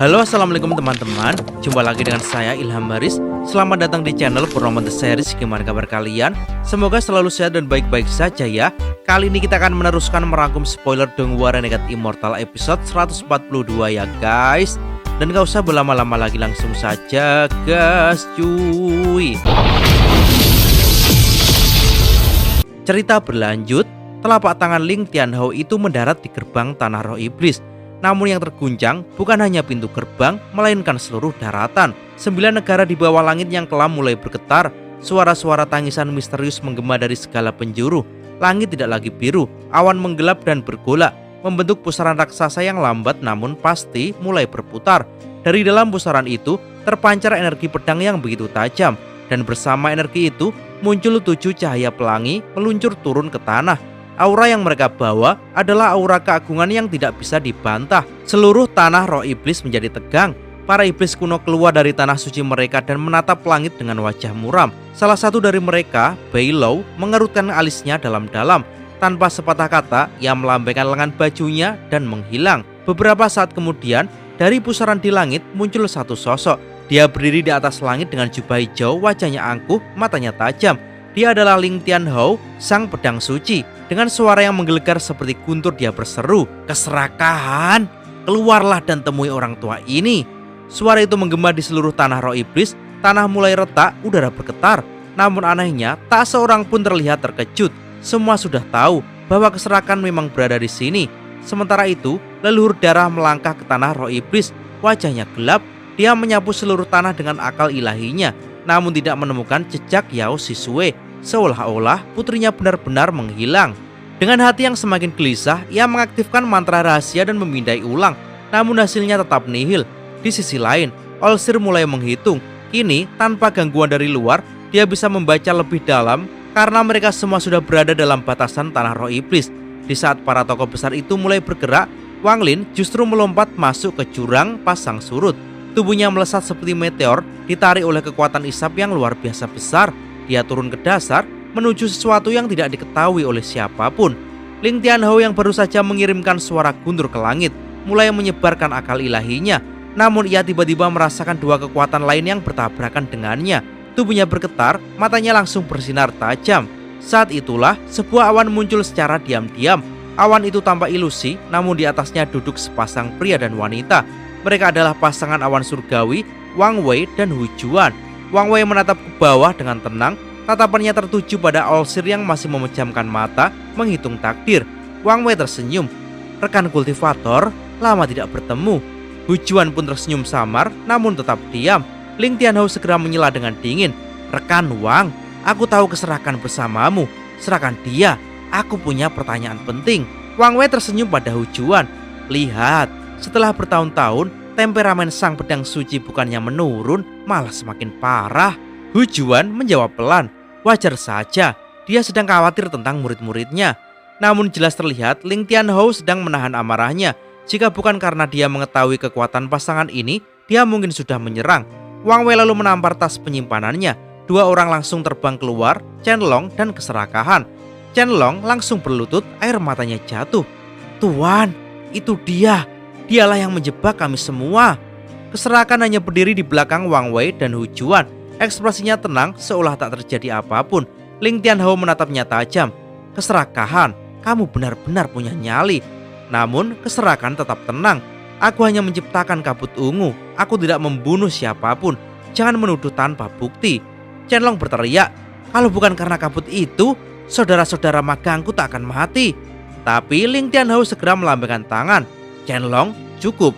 Halo, assalamualaikum teman-teman. Jumpa lagi dengan saya Ilham Baris. Selamat datang di channel Purnama The Series. Gimana kabar kalian? Semoga selalu sehat dan baik-baik saja ya. Kali ini kita akan meneruskan merangkum spoiler Donghua Renegade Immortal episode 142 ya guys. Dan gak usah berlama-lama lagi, langsung saja gas cuy. Cerita berlanjut. Telapak tangan Ling Tianhao itu mendarat di gerbang Tanah Roh Iblis. Namun yang terguncang bukan hanya pintu gerbang, melainkan seluruh daratan. 9 negara di bawah langit yang kelam mulai bergetar. Suara-suara tangisan misterius menggema dari segala penjuru. Langit tidak lagi biru, awan menggelap dan bergolak, membentuk pusaran raksasa yang lambat namun pasti mulai berputar. Dari dalam pusaran itu terpancar energi pedang yang begitu tajam. Dan bersama energi itu muncul 7 cahaya pelangi meluncur turun ke tanah. Aura yang mereka bawa adalah aura keagungan yang tidak bisa dibantah. Seluruh tanah roh iblis menjadi tegang. Para iblis kuno keluar dari tanah suci mereka dan menatap langit dengan wajah muram. Salah satu dari mereka, Beilou, mengerutkan alisnya dalam-dalam. Tanpa sepatah kata, ia melambaikan lengan bajunya dan menghilang. Beberapa saat kemudian, dari pusaran di langit muncul satu sosok. Dia berdiri di atas langit dengan jubah hijau, wajahnya angkuh, matanya tajam. Dia adalah Ling Tianhao, sang pedang suci. Dengan suara yang menggelegar seperti guntur dia berseru, "Keserakahan, keluarlah dan temui orang tua ini." Suara itu menggema di seluruh tanah roh iblis. Tanah mulai retak, udara bergetar. Namun anehnya, tak seorang pun terlihat terkejut. Semua sudah tahu bahwa keserakahan memang berada di sini. Sementara itu, leluhur darah melangkah ke tanah roh iblis. Wajahnya gelap, dia menyapu seluruh tanah dengan akal ilahinya. Namun tidak menemukan jejak Yao Sisue. Seolah-olah putrinya benar-benar menghilang. Dengan hati yang semakin gelisah, ia mengaktifkan mantra rahasia dan memindai ulang. Namun hasilnya tetap nihil. Di sisi lain, Olsir mulai menghitung. Kini tanpa gangguan dari luar, dia bisa membaca lebih dalam karena mereka semua sudah berada dalam batasan tanah roh iblis. Di saat para tokoh besar itu mulai bergerak, Wang Lin justru melompat masuk ke jurang pasang surut. Tubuhnya melesat seperti meteor, ditarik oleh kekuatan isap yang luar biasa besar. Dia turun ke dasar menuju sesuatu yang tidak diketahui oleh siapapun. Ling Tianhao yang baru saja mengirimkan suara guntur ke langit mulai menyebarkan akal ilahinya. Namun ia tiba-tiba merasakan dua kekuatan lain yang bertabrakan dengannya. Tubuhnya bergetar, matanya langsung bersinar tajam. Saat itulah sebuah awan muncul secara diam-diam. Awan itu tampak ilusi, namun di atasnya duduk sepasang pria dan wanita. Mereka adalah pasangan awan surgawi, Wang Wei dan Hu Juan. Wang Wei menatap ke bawah dengan tenang. Tatapannya tertuju pada Olsir yang masih memejamkan mata, menghitung takdir. Wang Wei tersenyum. "Rekan kultivator, lama tidak bertemu." Hu Juan pun tersenyum samar, namun tetap diam. Ling Tianhao segera menyela dengan dingin. "Rekan Wang, aku tahu keserakahan bersamamu. Serahkan dia, aku punya pertanyaan penting." Wang Wei tersenyum pada Hu Juan. "Lihat, setelah bertahun-tahun, temperamen sang pedang suci bukannya menurun, malah semakin parah." Hu Juan menjawab pelan. Wajar saja, dia sedang khawatir tentang murid-muridnya. Namun jelas terlihat Ling Tianhao sedang menahan amarahnya. Jika bukan karena dia mengetahui kekuatan pasangan ini, dia mungkin sudah menyerang. Wang Wei lalu menampar tas penyimpanannya. Dua orang langsung terbang keluar, Chen Long dan Keserakahan. Chen Long langsung berlutut, air matanya jatuh. "Tuan, itu dia. Dialah yang menjebak kami semua." Keserakahan hanya berdiri di belakang Wang Wei dan Hu Juan. Ekspresinya tenang seolah tak terjadi apapun. Ling Tianhao menatapnya tajam. "Keserakahan, kamu benar-benar punya nyali." Namun Keserakahan tetap tenang. "Aku hanya menciptakan kabut ungu. Aku tidak membunuh siapapun. Jangan menuduh tanpa bukti." Chen Long berteriak, "Kalau bukan karena kabut itu, saudara-saudara magangku tak akan mati." Tapi Ling Tianhao segera melambaikan tangan. "Chen Long, cukup."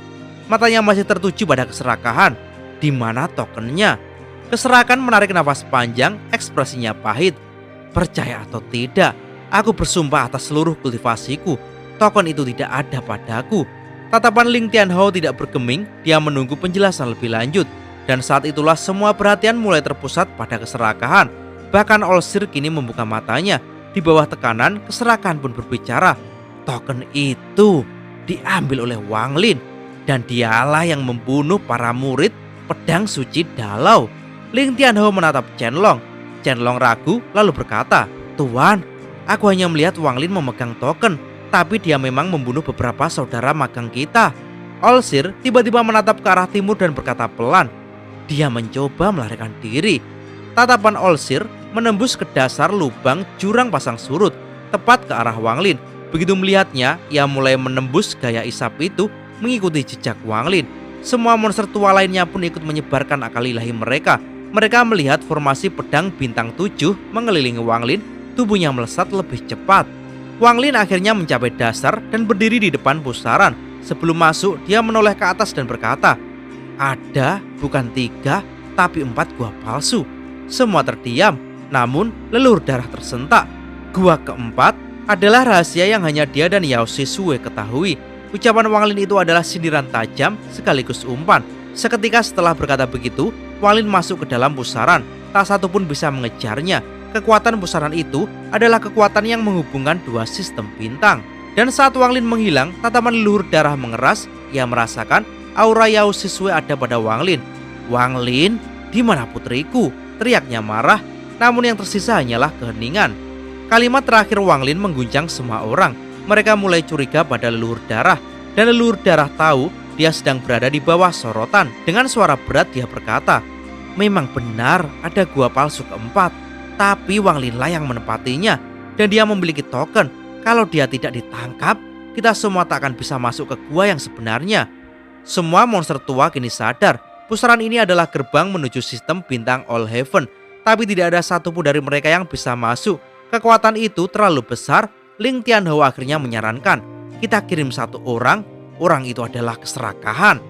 Matanya masih tertuju pada Keserakahan. "Di mana tokennya?" Keserakahan menarik nafas panjang, ekspresinya pahit. "Percaya atau tidak, aku bersumpah atas seluruh kultivasiku, token itu tidak ada padaku." Tatapan Ling Tianhao tidak bergeming, dia menunggu penjelasan lebih lanjut. Dan saat itulah semua perhatian mulai terpusat pada Keserakahan. Bahkan Olsir kini membuka matanya. Di bawah tekanan, Keserakahan pun berbicara. "Token itu diambil oleh Wang Lin, dan dialah yang membunuh para murid pedang suci Dalau." Ling Tianhao menatap Chen Long. Chen Long ragu lalu berkata, "Tuan, aku hanya melihat Wang Lin memegang token, tapi dia memang membunuh beberapa saudara magang kita." Olsir tiba-tiba menatap ke arah timur dan berkata pelan. Dia mencoba melarikan diri. Tatapan Olsir menembus ke dasar lubang jurang pasang surut, tepat ke arah Wang Lin. Begitu melihatnya, ia mulai menembus gaya isap itu mengikuti jejak Wang Lin. Semua monster tua lainnya pun ikut menyebarkan akal ilahi mereka. Mereka melihat formasi pedang bintang 7 mengelilingi Wang Lin, tubuhnya melesat lebih cepat. Wang Lin akhirnya mencapai dasar dan berdiri di depan pusaran. Sebelum masuk, dia menoleh ke atas dan berkata, ada bukan 3, tapi 4 gua palsu. Semua terdiam, namun leluhur darah tersentak. Gua keempat adalah rahasia yang hanya dia dan Yao Sisue ketahui. Ucapan Wang Lin itu adalah sindiran tajam sekaligus umpan. Seketika setelah berkata begitu, Wang Lin masuk ke dalam pusaran. Tak satu pun bisa mengejarnya. Kekuatan pusaran itu adalah kekuatan yang menghubungkan 2 sistem bintang. Dan saat Wang Lin menghilang, tatapan leluhur darah mengeras. Ia merasakan aura Yao Sisue ada pada Wang Lin. Wang Lin, di mana putriku? Teriaknya marah, namun yang tersisa hanyalah keheningan. Kalimat terakhir Wang Lin mengguncang semua orang. Mereka mulai curiga pada leluhur darah. Dan leluhur darah tahu dia sedang berada di bawah sorotan. Dengan suara berat dia berkata, memang benar ada gua palsu keempat. Tapi Wang Lin lah yang menempatinya. Dan dia memiliki token. Kalau dia tidak ditangkap, kita semua tak akan bisa masuk ke gua yang sebenarnya. Semua monster tua kini sadar, pusaran ini adalah gerbang menuju sistem bintang All Heaven. Tapi tidak ada satupun dari mereka yang bisa masuk. Kekuatan itu terlalu besar. Ling Tianhou akhirnya menyarankan, kita kirim 1 orang. Orang itu adalah keserakahan.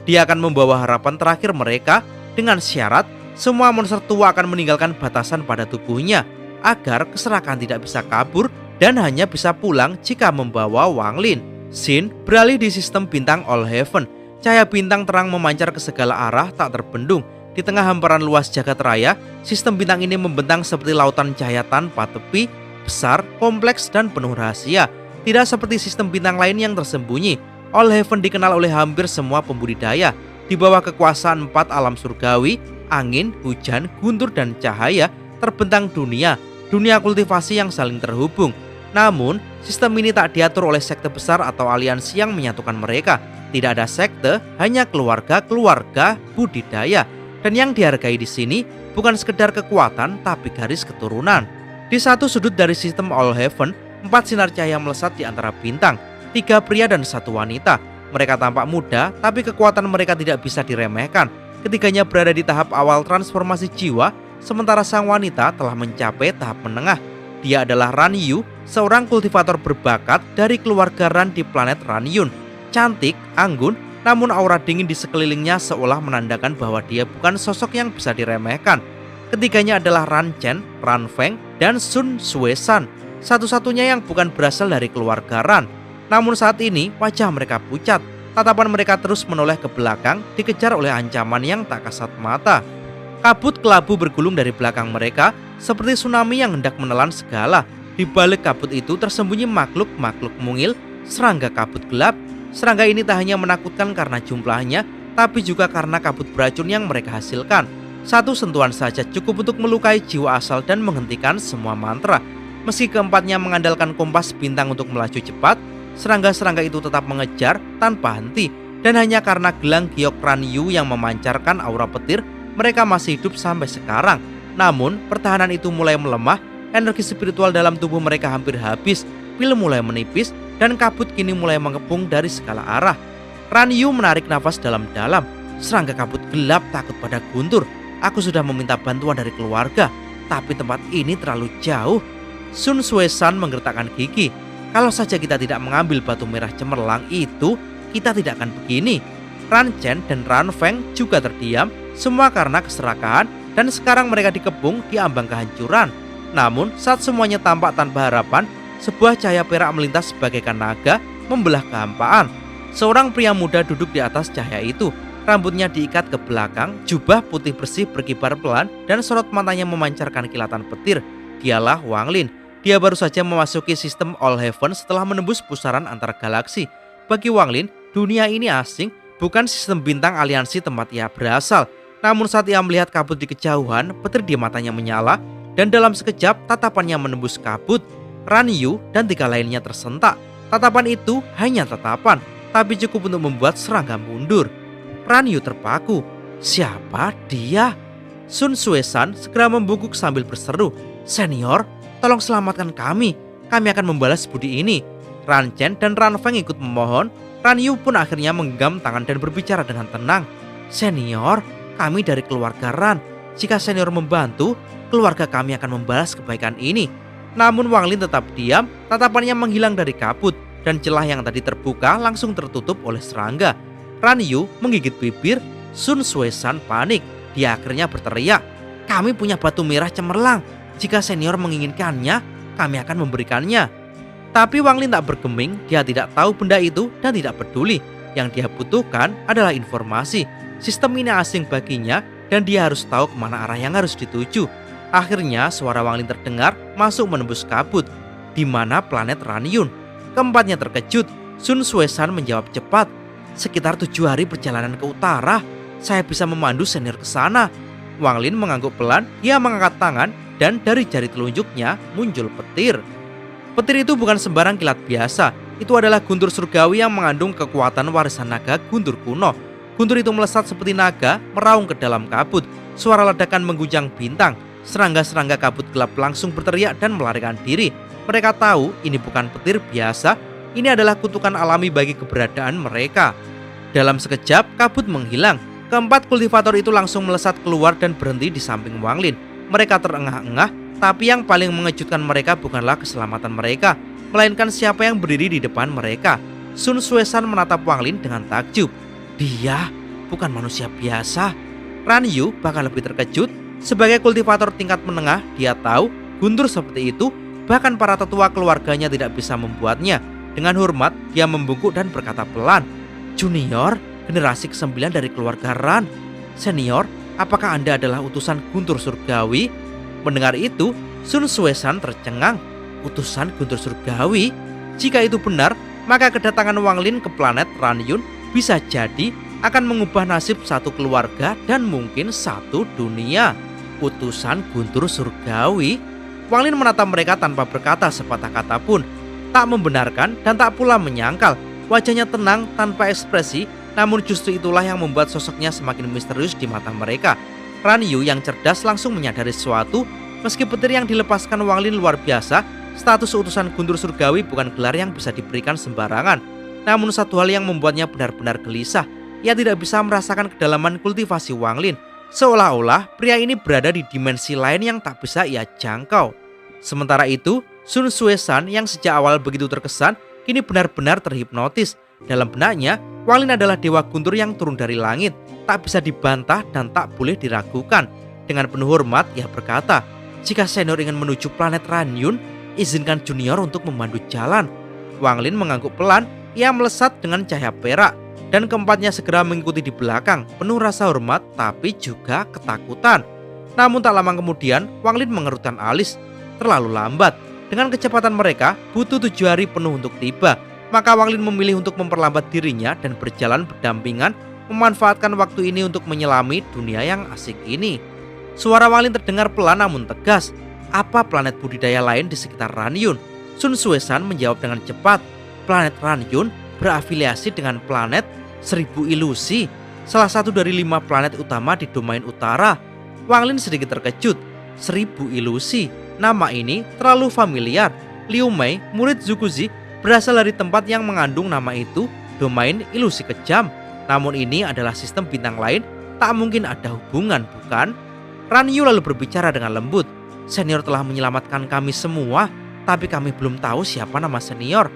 Dia akan membawa harapan terakhir mereka. Dengan syarat, semua monster tua akan meninggalkan batasan pada tubuhnya, agar keserakahan tidak bisa kabur dan hanya bisa pulang jika membawa Wang Lin. Xin beralih di sistem bintang All Heaven. Cahaya bintang terang memancar ke segala arah tak terbendung. Di tengah hamparan luas jagat raya, sistem bintang ini membentang seperti lautan cahaya tanpa tepi, besar, kompleks, dan penuh rahasia. Tidak seperti sistem bintang lain yang tersembunyi, All Heaven dikenal oleh hampir semua pembudidaya. Di bawah kekuasaan 4 alam surgawi, angin, hujan, guntur, dan cahaya, terbentang dunia kultivasi yang saling terhubung. Namun, sistem ini tak diatur oleh sekte besar atau aliansi yang menyatukan mereka. Tidak ada sekte, hanya keluarga budidaya. Dan yang dihargai di sini bukan sekedar kekuatan, tapi garis keturunan. Di satu sudut dari sistem All Heaven, 4 sinar cahaya melesat di antara bintang. 3 pria dan 1 wanita. Mereka tampak muda, tapi kekuatan mereka tidak bisa diremehkan. Ketiganya berada di tahap awal transformasi jiwa, sementara sang wanita telah mencapai tahap menengah. Dia adalah Ran Yu, seorang kultivator berbakat dari keluarga Ran di planet Ranyun. Cantik, anggun, namun aura dingin di sekelilingnya seolah menandakan bahwa dia bukan sosok yang bisa diremehkan. Ketiganya adalah Ran Chen, Ran Feng, dan Sun Suesan, satu-satunya yang bukan berasal dari keluarga Ran. Namun saat ini wajah mereka pucat, tatapan mereka terus menoleh ke belakang, dikejar oleh ancaman yang tak kasat mata. Kabut kelabu bergulung dari belakang mereka seperti tsunami yang hendak menelan segala. Di balik kabut itu tersembunyi makhluk-makhluk mungil, serangga kabut gelap. Serangga ini tak hanya menakutkan karena jumlahnya, tapi juga karena kabut beracun yang mereka hasilkan. Satu sentuhan saja cukup untuk melukai jiwa asal dan menghentikan semua mantra. Meski keempatnya mengandalkan kompas bintang untuk melaju cepat, serangga-serangga itu tetap mengejar tanpa henti. Dan hanya karena gelang giok Ran Yu yang memancarkan aura petir, mereka masih hidup sampai sekarang. Namun, pertahanan itu mulai melemah, energi spiritual dalam tubuh mereka hampir habis, pil mulai menipis, dan kabut kini mulai mengepung dari segala arah. Ran Yu menarik nafas dalam-dalam. Serangga kabut gelap takut pada guntur. Aku sudah meminta bantuan dari keluarga, tapi tempat ini terlalu jauh. Sun Suesan menggertakkan gigi. Kalau saja kita tidak mengambil batu merah cemerlang itu, kita tidak akan begini. Ran Chen dan Ran Feng juga terdiam, semua karena keserakahan, dan sekarang mereka dikepung di ambang kehancuran. Namun saat semuanya tampak tanpa harapan, sebuah cahaya perak melintas sebagaikan naga membelah kehampaan. Seorang pria muda duduk di atas cahaya itu. Rambutnya diikat ke belakang, jubah putih bersih berkibar pelan, dan sorot matanya memancarkan kilatan petir. Dialah Wang Lin. Dia baru saja memasuki sistem All Heaven setelah menembus pusaran antar galaksi. Bagi Wang Lin, dunia ini asing, bukan sistem bintang aliansi tempat ia berasal. Namun saat ia melihat kabut di kejauhan, petir di matanya menyala, dan dalam sekejap tatapannya menembus kabut. Ran Yu dan 3 lainnya tersentak. Tatapan itu hanya tatapan. tapi cukup untuk membuat serangga mundur. Ran Yu terpaku. Siapa dia? Sun Xuesan segera membungkuk sambil berseru, "Senior, tolong selamatkan kami. Kami akan membalas budi ini." Ran Chen dan Ran Feng ikut memohon. Ran Yu pun akhirnya menggenggam tangan dan berbicara dengan tenang. "Senior, kami dari keluarga Ran. Jika senior membantu, keluarga kami akan membalas kebaikan ini." Namun Wang Lin tetap diam, tatapannya menghilang dari kabut, dan celah yang tadi terbuka langsung tertutup oleh serangga. Ran Yu menggigit bibir. Sun Xuesan panik. Dia akhirnya berteriak, "Kami punya batu merah cemerlang. Jika senior menginginkannya, kami akan memberikannya." Tapi Wang Lin tak bergeming. Dia tidak tahu benda itu dan tidak peduli. Yang dia butuhkan adalah informasi. Sistem ini asing baginya dan dia harus tahu kemana arah yang harus dituju. Akhirnya suara Wang Lin terdengar masuk menembus kabut. Di mana planet Ranyun? Keempatnya terkejut. Sun Xuesan menjawab cepat, "Sekitar 7 hari perjalanan ke utara. Saya bisa memandu senior ke sana." Wang Lin mengangguk pelan. Dia mengangkat tangan dan dari jari telunjuknya muncul petir. Petir itu bukan sembarang kilat biasa. Itu adalah guntur surgawi yang mengandung kekuatan warisan naga guntur kuno. Guntur itu melesat seperti naga, meraung ke dalam kabut. Suara ledakan mengguncang bintang. Serangga-serangga kabut gelap langsung berteriak dan melarikan diri. Mereka tahu ini bukan petir biasa. Ini adalah kutukan alami bagi keberadaan mereka. Dalam sekejap, kabut menghilang. Keempat kultivator itu langsung melesat keluar dan berhenti di samping Wang Lin. Mereka terengah-engah, tapi yang paling mengejutkan mereka bukanlah keselamatan mereka, melainkan siapa yang berdiri di depan mereka. Sun Xuesan menatap Wang Lin dengan takjub. Dia bukan manusia biasa. Ran Yu bahkan lebih terkejut. Sebagai kultivator tingkat menengah, dia tahu guntur seperti itu, bahkan para tetua keluarganya tidak bisa membuatnya. Dengan hormat, dia membungkuk dan berkata pelan, "Junior, generasi ke-9 dari keluarga Ran. Senior, apakah Anda adalah utusan guntur surgawi?" Mendengar itu, Sun Xuesan tercengang. Utusan guntur surgawi? Jika itu benar, maka kedatangan Wang Lin ke planet Ranyun bisa jadi akan mengubah nasib satu keluarga dan mungkin satu dunia. Utusan guntur surgawi? Wang Lin menatap mereka tanpa berkata sepatah kata pun. Tak membenarkan dan tak pula menyangkal. Wajahnya tenang tanpa ekspresi, namun justru itulah yang membuat sosoknya semakin misterius di mata mereka. Ran Yu yang cerdas langsung menyadari sesuatu. Meski petir yang dilepaskan Wang Lin luar biasa, status utusan guntur surgawi bukan gelar yang bisa diberikan sembarangan. Namun satu hal yang membuatnya benar-benar gelisah. Ia tidak bisa merasakan kedalaman kultivasi Wang Lin. Seolah-olah pria ini berada di dimensi lain yang tak bisa ia jangkau. Sementara itu, Sun Xuesan yang sejak awal begitu terkesan, kini benar-benar terhipnotis. Dalam benaknya, Wang Lin adalah dewa guntur yang turun dari langit, tak bisa dibantah dan tak boleh diragukan. Dengan penuh hormat, ia berkata, "Jika senior ingin menuju planet Ranyun, izinkan junior untuk memandu jalan." Wang Lin mengangguk pelan. Ia melesat dengan cahaya perak, dan keempatnya segera mengikuti di belakang, penuh rasa hormat tapi juga ketakutan. Namun tak lama kemudian, Wang Lin mengerutkan alis. Terlalu lambat. Dengan kecepatan mereka, butuh 7 hari penuh untuk tiba. Maka Wang Lin memilih untuk memperlambat dirinya dan berjalan berdampingan, memanfaatkan waktu ini untuk menyelami dunia yang asik ini. Suara Wang Lin terdengar pelan namun tegas. Apa planet budidaya lain di sekitar Ranyun? Sun Xuesan menjawab dengan cepat. Planet Ranyun berafiliasi dengan planet 1000 ilusi, salah satu dari 5 planet utama di domain utara. Wang Lin sedikit terkejut. 1000 ilusi, nama ini terlalu familiar. Liu Mei, murid Zukuzi, berasal dari tempat yang mengandung nama itu, domain ilusi kejam. Namun ini adalah sistem bintang lain, tak mungkin ada hubungan, bukan? Ran Yu lalu berbicara dengan lembut. Senior telah menyelamatkan kami semua, tapi kami belum tahu siapa nama senior.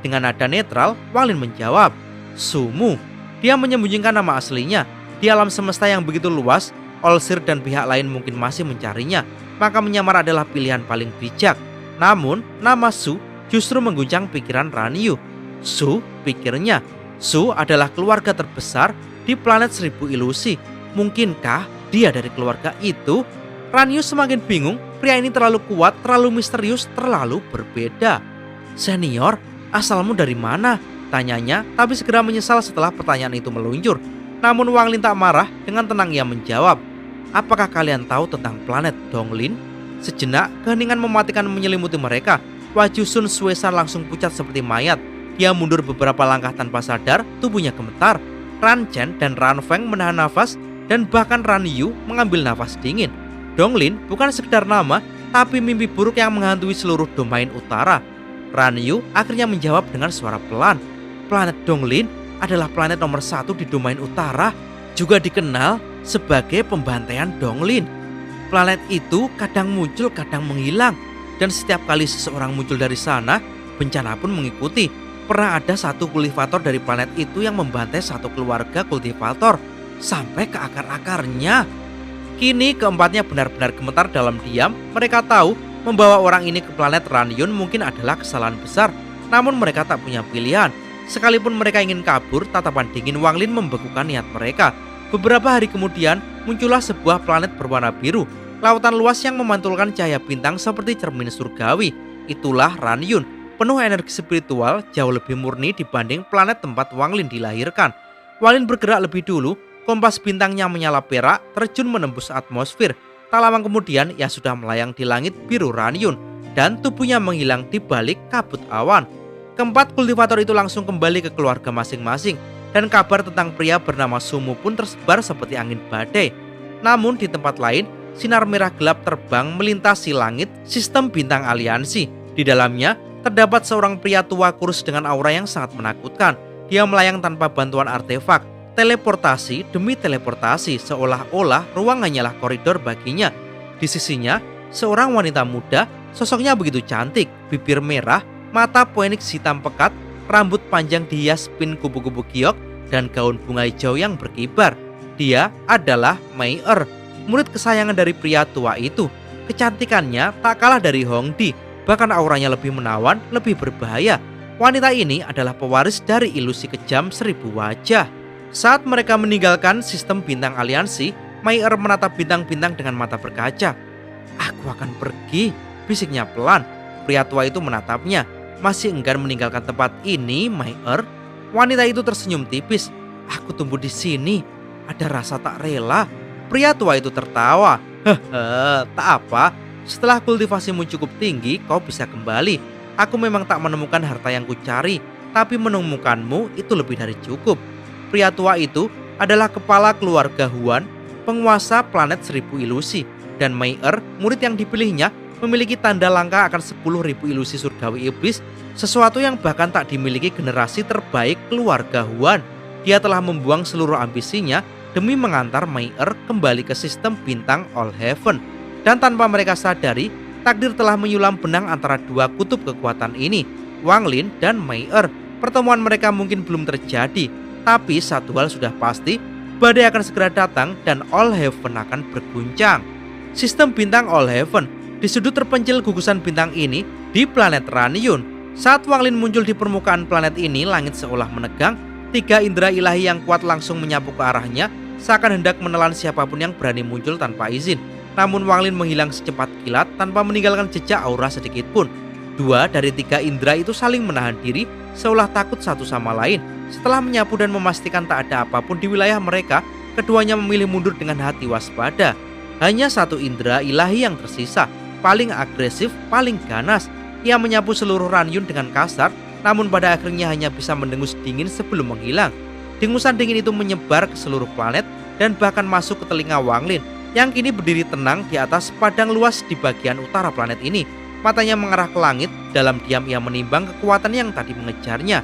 Dengan nada netral, Wang Lin menjawab, Sumu. Dia menyembunyikan nama aslinya. Di alam semesta yang begitu luas, Olsir dan pihak lain mungkin masih mencarinya, maka menyamar adalah pilihan paling bijak. Namun, nama Su justru mengguncang pikiran Ran Yu. Su, pikirnya, Su adalah keluarga terbesar di planet 1000 ilusi. Mungkinkah dia dari keluarga itu? Ran Yu semakin bingung. Pria ini terlalu kuat, terlalu misterius, terlalu berbeda. Senior, asalmu dari mana? Tanyanya, tapi segera menyesal setelah pertanyaan itu meluncur. Namun Wang Lin tak marah, dengan tenang ia menjawab, apakah kalian tahu tentang planet Donglin? Sejenak, keheningan mematikan menyelimuti mereka. Wajah Sun Xuesan langsung pucat seperti mayat. Dia mundur beberapa langkah tanpa sadar, tubuhnya gemetar. Ran Chen dan Ran Feng menahan nafas, dan bahkan Ran Yu mengambil nafas dingin. Donglin bukan sekedar nama, tapi mimpi buruk yang menghantui seluruh domain utara. Ran Yu akhirnya menjawab dengan suara pelan. Planet Donglin adalah planet nomor 1 di domain utara, juga dikenal sebagai pembantaian Donglin. Planet itu kadang muncul, kadang menghilang, dan setiap kali seseorang muncul dari sana, bencana pun mengikuti. Pernah ada satu kultivator dari planet itu yang membantai satu keluarga kultivator sampai ke akar-akarnya. Kini keempatnya benar-benar gemetar dalam diam. Mereka tahu membawa orang ini ke planet Ranyun mungkin adalah kesalahan besar, namun mereka tak punya pilihan. Sekalipun mereka ingin kabur, tatapan dingin Wang Lin membekukan niat mereka. Beberapa hari kemudian muncullah sebuah planet berwarna biru, lautan luas yang memantulkan cahaya bintang seperti cermin surgawi. Itulah Ranyun, penuh energi spiritual, jauh lebih murni dibanding planet tempat Wang Lin dilahirkan. Wang Lin bergerak lebih dulu, kompas bintangnya menyala perak, terjun menembus atmosfer. Tak lama kemudian ia sudah melayang di langit biru Ranyun, dan tubuhnya menghilang di balik kabut awan. Keempat kultivator itu langsung kembali ke keluarga masing-masing, dan kabar tentang pria bernama Sumu pun tersebar seperti angin badai. Namun di tempat lain, sinar merah gelap terbang melintasi langit sistem bintang aliansi. Di dalamnya terdapat seorang pria tua kurus dengan aura yang sangat menakutkan. Dia melayang tanpa bantuan artefak, teleportasi demi teleportasi, seolah-olah ruang hanyalah koridor baginya. Di sisinya, seorang wanita muda, sosoknya begitu cantik, bibir merah, mata poenix hitam pekat, rambut panjang dihias pin kupu-kupu giok, dan gaun bunga hijau yang berkibar. Dia adalah Mei Er, murid kesayangan dari pria tua itu. Kecantikannya tak kalah dari Hongdi, bahkan auranya lebih menawan, lebih berbahaya. Wanita ini adalah pewaris dari ilusi kejam 1000 wajah. Saat mereka meninggalkan sistem bintang aliansi, Mei Er menatap bintang-bintang dengan mata berkaca. "Aku akan pergi," bisiknya pelan. Pria tua itu menatapnya. "Masih enggan meninggalkan tempat ini, Mei Er?" Wanita itu tersenyum tipis. "Aku tumbuh di sini. Ada rasa tak rela." Pria tua itu tertawa. "Hehe, tak apa. Setelah kultivasimu cukup tinggi, kau bisa kembali. Aku memang tak menemukan harta yang kucari, tapi menemukanmu itu lebih dari cukup." Pria tua itu adalah kepala keluarga Huan, penguasa planet 1000 ilusi. Dan Mei Er, murid yang dipilihnya, memiliki tanda langka akan 10.000 ilusi surgawi iblis, sesuatu yang bahkan tak dimiliki generasi terbaik keluarga Huan. Dia telah membuang seluruh ambisinya demi mengantar Mei Er kembali ke sistem bintang All Heaven. Dan tanpa mereka sadari, takdir telah menyulam benang antara dua kutub kekuatan ini, Wang Lin dan Mei Er. Pertemuan mereka mungkin belum terjadi, tapi satu hal sudah pasti, badai akan segera datang dan All Heaven akan berguncang. Sistem bintang All Heaven, di sudut terpencil gugusan bintang ini, di planet Ranyun. Saat Wang Lin muncul di permukaan planet ini, langit seolah menegang. 3 indera ilahi yang kuat langsung menyapu ke arahnya, seakan hendak menelan siapapun yang berani muncul tanpa izin. Namun Wang Lin menghilang secepat kilat tanpa meninggalkan jejak aura sedikit pun. 2 dari 3 indera itu saling menahan diri, seolah takut satu sama lain. Setelah menyapu dan memastikan tak ada apapun di wilayah mereka, keduanya memilih mundur dengan hati waspada. Hanya 1 indera ilahi yang tersisa, paling agresif, paling ganas. Ia menyapu seluruh Ranyun dengan kasar, namun pada akhirnya hanya bisa mendengus dingin sebelum menghilang. Dengusan dingin itu menyebar ke seluruh planet dan bahkan masuk ke telinga Wang Lin, yang kini berdiri tenang di atas padang luas di bagian utara planet ini. Matanya mengarah ke langit, dalam diam ia menimbang kekuatan yang tadi mengejarnya.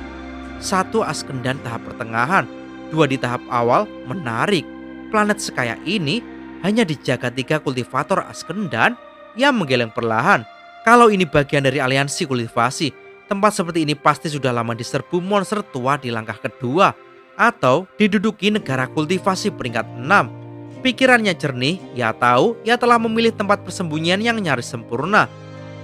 1 Askendan tahap pertengahan, 2 di tahap awal, menarik. Planet sekaya ini hanya dijaga 3 kultivator Askendan. Ia menggeleng perlahan. Kalau ini bagian dari aliansi kultivasi, tempat seperti ini pasti sudah lama diserbu monster tua di langkah kedua, atau diduduki negara kultivasi peringkat 6. Pikirannya jernih, ia tahu ia telah memilih tempat persembunyian yang nyaris sempurna.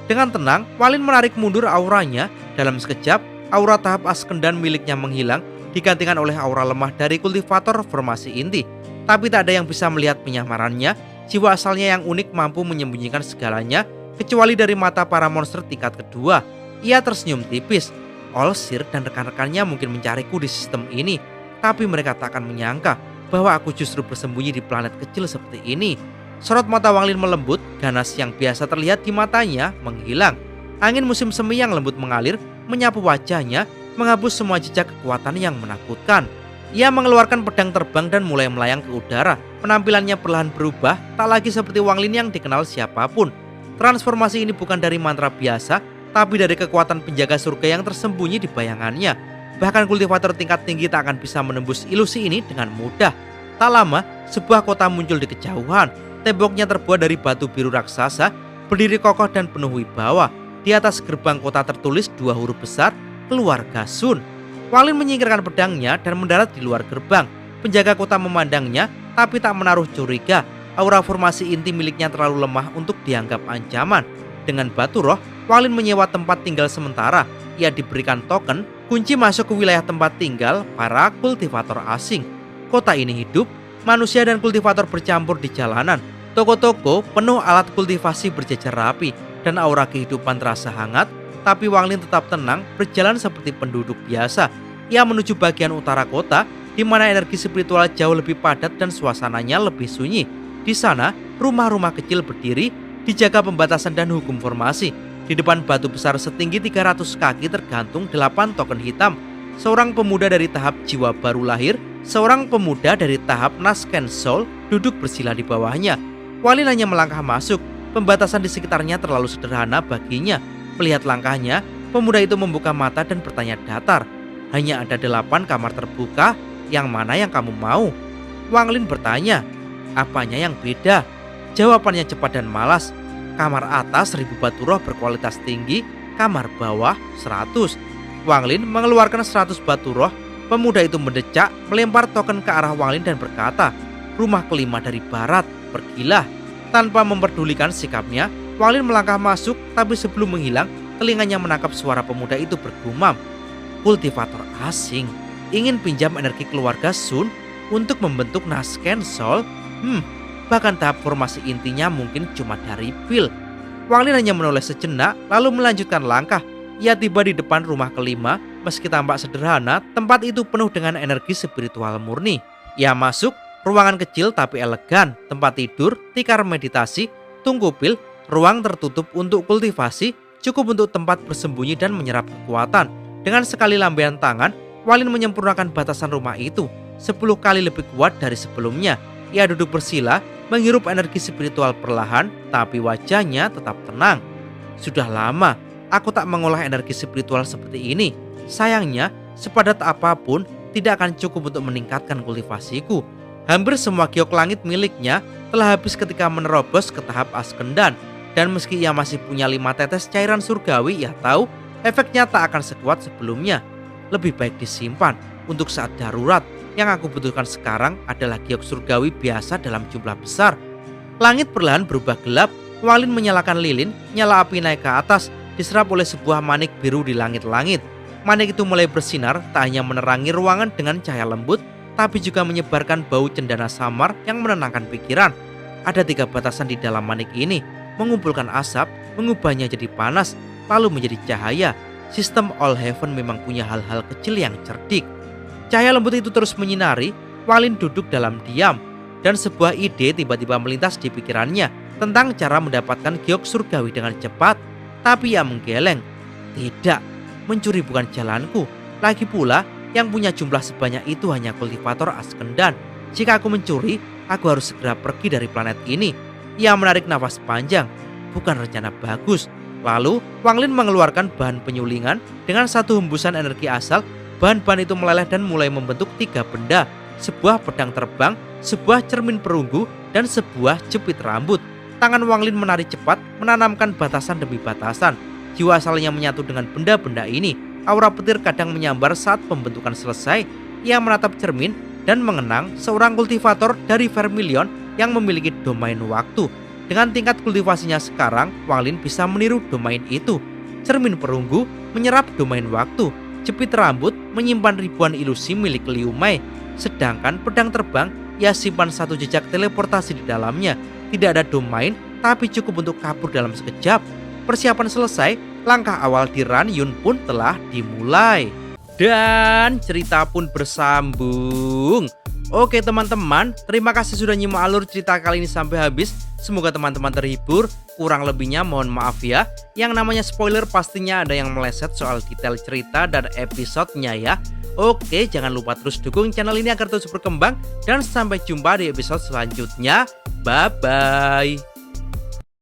Dengan tenang, Wang Lin menarik mundur auranya. Dalam sekejap, aura tahap Askendan miliknya menghilang, digantikan oleh aura lemah dari kultivator formasi inti. Tapi tak ada yang bisa melihat penyamarannya. Jiwa asalnya yang unik mampu menyembunyikan segalanya, kecuali dari mata para monster tingkat kedua. Ia tersenyum tipis. Olsir dan rekan-rekannya mungkin mencariku di sistem ini, tapi mereka tak akan menyangka bahwa aku justru bersembunyi di planet kecil seperti ini. Sorot mata Wang Lin melembut, ganas yang biasa terlihat di matanya menghilang. Angin musim semi yang lembut mengalir, menyapu wajahnya, menghapus semua jejak kekuatan yang menakutkan. Ia mengeluarkan pedang terbang dan mulai melayang ke udara. Penampilannya perlahan berubah, tak lagi seperti Wang Lin yang dikenal siapapun. Transformasi ini bukan dari mantra biasa, tapi dari kekuatan penjaga surga yang tersembunyi di bayangannya. Bahkan kultivator tingkat tinggi tak akan bisa menembus ilusi ini dengan mudah. Tak lama, sebuah kota muncul di kejauhan. Temboknya terbuat dari batu biru raksasa, berdiri kokoh dan penuh wibawa. Di atas gerbang kota tertulis 2 huruf besar, Keluarga Sun. Wang Lin menyingkirkan pedangnya dan mendarat di luar gerbang. Penjaga kota memandangnya, tapi tak menaruh curiga. Aura formasi inti miliknya terlalu lemah untuk dianggap ancaman. Dengan batu roh, Wang Lin menyewa tempat tinggal sementara. Ia diberikan token kunci masuk ke wilayah tempat tinggal para kultivator asing. Kota ini hidup, manusia dan kultivator bercampur di jalanan. Toko-toko penuh alat kultivasi berjejer rapi dan aura kehidupan terasa hangat. Tapi Wang Lin tetap tenang, berjalan seperti penduduk biasa. Ia menuju bagian utara kota, di mana energi spiritual jauh lebih padat dan suasananya lebih sunyi. Di sana, rumah-rumah kecil berdiri, dijaga pembatasan dan hukum formasi. Di depan batu besar setinggi 300 kaki tergantung 8 token hitam. Seorang pemuda dari tahap jiwa baru lahir, seorang pemuda dari tahap Nasken Soul duduk bersila di bawahnya. Wang Lin hanya melangkah masuk, pembatasan di sekitarnya terlalu sederhana baginya. Melihat langkahnya, pemuda itu membuka mata dan bertanya datar. Hanya ada 8 kamar terbuka, yang mana yang kamu mau? Wang Lin bertanya. Apanya yang beda? Jawabannya cepat dan malas. Kamar atas 1000 batu roh berkualitas tinggi, kamar bawah 100. Wang Lin mengeluarkan 100 batu roh. Pemuda itu mendecak, melempar token ke arah Wang Lin dan berkata, rumah kelima dari barat, pergilah. Tanpa memperdulikan sikapnya, Wang Lin melangkah masuk, tapi sebelum menghilang, telinganya menangkap suara pemuda itu bergumam. Kultivator asing ingin pinjam energi keluarga Sun untuk membentuk Nasken Soul. Bahkan tahap formasi intinya mungkin cuma dari pil. Wang Lin hanya menoleh sejenak, lalu melanjutkan langkah. Ia tiba di depan rumah kelima. Meski tampak sederhana, tempat itu penuh dengan energi spiritual murni. Ia masuk, ruangan kecil tapi elegan, tempat tidur, tikar meditasi, tungku pil, ruang tertutup untuk kultivasi, cukup untuk tempat bersembunyi dan menyerap kekuatan. Dengan sekali lambaian tangan, Wang Lin menyempurnakan batasan rumah itu 10 kali lebih kuat dari sebelumnya. Ia duduk bersila, menghirup energi spiritual perlahan, tapi wajahnya tetap tenang. Sudah lama aku tak mengolah energi spiritual seperti ini. Sayangnya, sepadat apapun tidak akan cukup untuk meningkatkan kultivasiku. Hampir semua giok langit miliknya telah habis ketika menerobos ke tahap Askendan. Dan meski ia masih punya 5 tetes cairan surgawi, ia tahu efeknya tak akan sekuat sebelumnya. Lebih baik disimpan untuk saat darurat. Yang aku butuhkan sekarang adalah giok surgawi biasa dalam jumlah besar. Langit perlahan berubah gelap. Wang Lin menyalakan lilin, nyala api naik ke atas, diserap oleh sebuah manik biru di langit-langit. Manik itu mulai bersinar, tak hanya menerangi ruangan dengan cahaya lembut, tapi juga menyebarkan bau cendana samar yang menenangkan pikiran. Ada 3 batasan di dalam manik ini, mengumpulkan asap, mengubahnya jadi panas, lalu menjadi cahaya. Sistem All Heaven memang punya hal-hal kecil yang cerdik. Cahaya lembut itu terus menyinari. Wang Lin duduk dalam diam, dan sebuah ide tiba-tiba melintas di pikirannya tentang cara mendapatkan giok surgawi dengan cepat. Tapi ia menggeleng. Tidak, mencuri bukan jalanku. Lagi pula, yang punya jumlah sebanyak itu hanya kultivator Askendan. Jika aku mencuri, aku harus segera pergi dari planet ini. Ia menarik nafas panjang. Bukan rencana bagus. Lalu, Wang Lin mengeluarkan bahan penyulingan. Dengan satu hembusan energi asal, bahan-bahan itu meleleh dan mulai membentuk 3 benda. Sebuah pedang terbang, sebuah cermin perunggu, dan sebuah jepit rambut. Tangan Wang Lin menari cepat, menanamkan batasan demi batasan. Jiwa asalnya menyatu dengan benda-benda ini. Aura petir kadang menyambar saat pembentukan selesai. Ia menatap cermin dan mengenang seorang kultivator dari Vermilion yang memiliki domain waktu. Dengan tingkat kultivasinya sekarang, Wang Lin bisa meniru domain itu. Cermin perunggu menyerap domain waktu. Jepit rambut menyimpan ribuan ilusi milik Liu Mei. Sedangkan pedang terbang, ia simpan 1 jejak teleportasi di dalamnya. Tidak ada domain, tapi cukup untuk kabur dalam sekejap. Persiapan selesai, langkah awal di Ran Yun pun telah dimulai. Dan cerita pun bersambung. Oke teman-teman, terima kasih sudah nyimak alur cerita kali ini sampai habis. Semoga teman-teman terhibur. Kurang lebihnya mohon maaf ya. Yang namanya spoiler pastinya ada yang meleset soal detail cerita dan episodenya ya. Oke, jangan lupa terus dukung channel ini agar terus berkembang. Dan sampai jumpa di episode selanjutnya. Bye-bye.